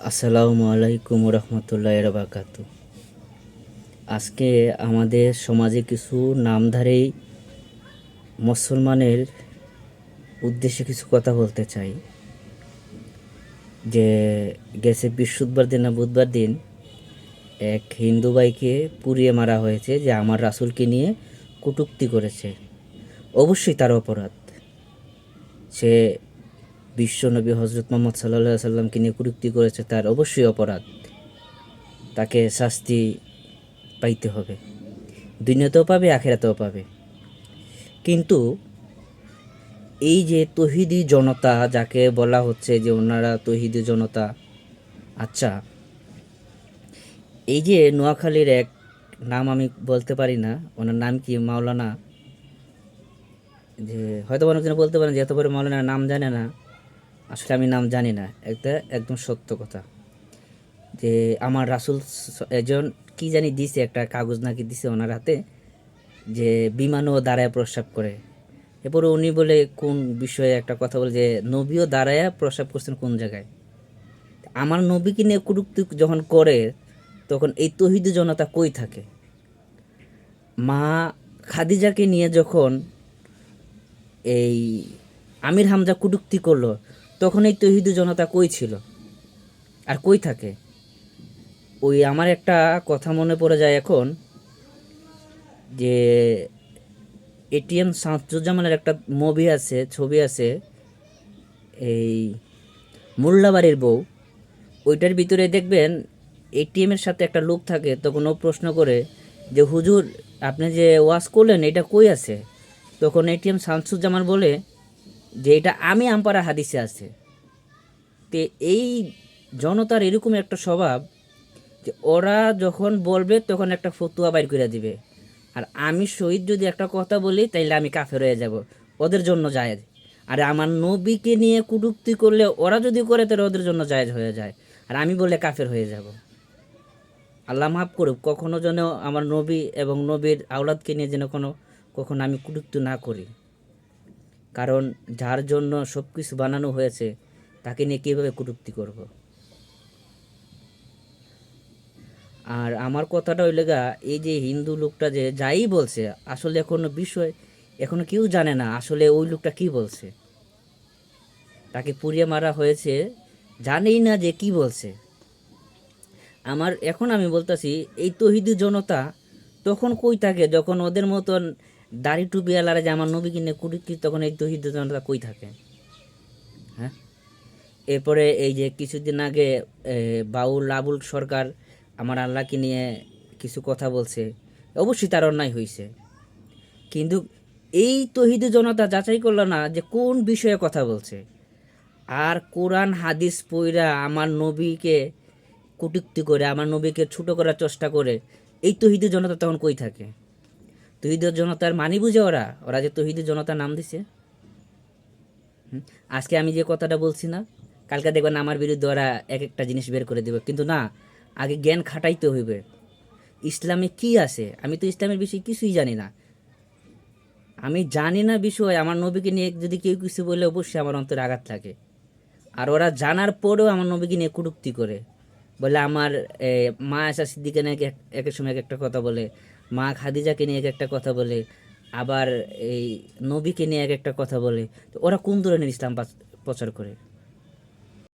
আসসালামু আলাইকুম রহমতুল্লাহ বারাকাতু। আজকে আমাদের সমাজে কিছু নামধারী মুসলমানের উদ্দেশ্যে কিছু কথা বলতে চাই। যে গেছে বৃহস্পতিবার দিন না বুধবার দিন এক হিন্দু ভাইকে পুড়িয়ে মারা হয়েছে, যে আমার রাসূলকে নিয়ে কটূক্তি করেছে। অবশ্যই তার অপরাধ। সে বিশ্বনবী হজরত মোহাম্মদ সাল্লাল্লাহু আলাইহি সাল্লামকে নিয়ে কটূক্তি করেছে, তার অবশ্যই অপরাধ। তাকে শাস্তি পাইতে হবে, দুনিয়াতেও পাবে আখিরাতেও পাবে। কিন্তু এই যে তৌহিদি জনতা যাকে বলা হচ্ছে যে ওনারা তৌহিদি জনতা, আচ্ছা এই যে নোয়াখালীর এক নাম আমি বলতে পারি না, ওনার নাম কি মাওলানা, যে হয়তো অনেকজন বলতে পারেন যে এত বড় মাওলানার নাম জানে না। আসলে আমি নাম জানি না, একদম সত্য কথা। যে আমার রাসূল একজন কি জানি দিছে, একটা কাগজ নাকি দিছে ওনার হাতে, যে বিমানও দাঁড়ায় প্রস্রাব করে। এরপরে উনি বলে কোন বিষয়ে একটা কথা বলে যে নবীও দাঁড়ায়া প্রস্রাব করছেন কোন জায়গায়। আমার নবীকে নিয়ে কটূক্তি যখন করে তখন এই তৌহিদি জনতা কই থাকে? মা খাদিজাকে নিয়ে যখন এই আমির হামজা কটূক্তি করলো তখন এই তৌহিদি জনতা কই ছিল আর কই থাকে? ওই আমার একটা কথা মনে পড়ে যায় এখন, যে এটিএম শামসুজ্জামানের একটা মুভি আছে, ছবি আছে, এই মোল্লাবাড়ির বউ। ওইটার ভিতরে দেখবেন এটিএমের সাথে একটা লোক থাকে, তখন ও প্রশ্ন করে যে হুজুর আপনি যে ওয়াজ করলেন এটা কই আছে? তখন এটিএম শামসুজ্জামান বলে যে এটা আমি আমপারা হাদিসে আছে। তে এই জনতার এরকম একটা স্বভাব যে ওরা যখন বলবে তখন একটা ফতুয়া বাইর করে দিবে, আর আমি শহীদ যদি একটা কথা বলি তাইলে আমি কাফের হয়ে যাব, ওদের জন্য জায়েজ। আর আমার নবীকে নিয়ে কটূক্তি করলে ওরা যদি করে তাহলে ওদের জন্য জায়েজ হয়ে যায়, আর আমি বলে কাফের হয়ে যাব। আল্লাহ মাফ করুক, কখনো যেন আমার নবী এবং নবীর আওলাদকে নিয়ে যেন কখনো আমি কটূক্তি না করি। কারণ যার জন্য সব কিছু বানানো হয়েছে তাকে নিয়ে কীভাবে কটূক্তি করব? আর আমার কথাটা হইলে গা, এই যে হিন্দু লোকটা যে যাই বলছে, আসলে এখনো কেউ জানে না আসলে ওই লোকটা কি বলছে। তাকে পুড়িয়ে মারা হয়েছে, জানেই না যে কি বলছে। এখন আমি বলতাছি এই তৌহিদি জনতা তখন কই থাকে যখন ওদের মতন দাড়ি টুপিওয়ালারা যে আমার নবী কিনে কুড়ি, তখন এই তৌহিদি জনতা কই থাকে? হ্যাঁ, এরপরে এই যে কিছুদিন আগে বাউল আবুল সরকার আমার আল্লাহকে নিয়ে কিছু কথা বলছে, অবশ্যই তার অন্যায় হয়েছে। কিন্তু এই তৌহিদি জনতা যাচাই করলো না যে কোন বিষয়ে কথা বলছে, আর কোরআন হাদিস পইরা আমার নবীকে কটূক্তি করে, আমার নবীকে ছোট করার চেষ্টা করে। এই তৌহিদি জনতা তখন কই থাকে? তৌহিদি জনতার মানি বুঝে ওরা ওরা যে তৌহিদি জনতার নাম দিছে। আজকে আমি যে কথাটা বলছি না, কালকে দেখবেন আমার বিরুদ্ধে ওরা এক একটা জিনিস বের করে দেবে। কিন্তু না, আগে জ্ঞান খাটাইতে হইবে। ইসলামে কি আছে? আমি তো ইসলামের বিষয়ে কিছুই জানি না। আমি জানি না বিষয়, আমার নবীকে নিয়ে যদি কেউ কিছু বলে অবশ্যই আমার অন্তরে আঘাত লাগে। আর ওরা জানার পরেও আমার নবীকে নিয়ে কটূক্তি করে, বলে আমার মা আয়সা সিদ্দিকা নিয়ে এক এক সময় এক একটা কথা বলে, মা খাদিজাকে নিয়ে এক একটা কথা বলে, আবার এই নবীকে নিয়ে এক একটা কথা বলে। তো ওরা কোন ধরনের ইসলাম প্রচার করে?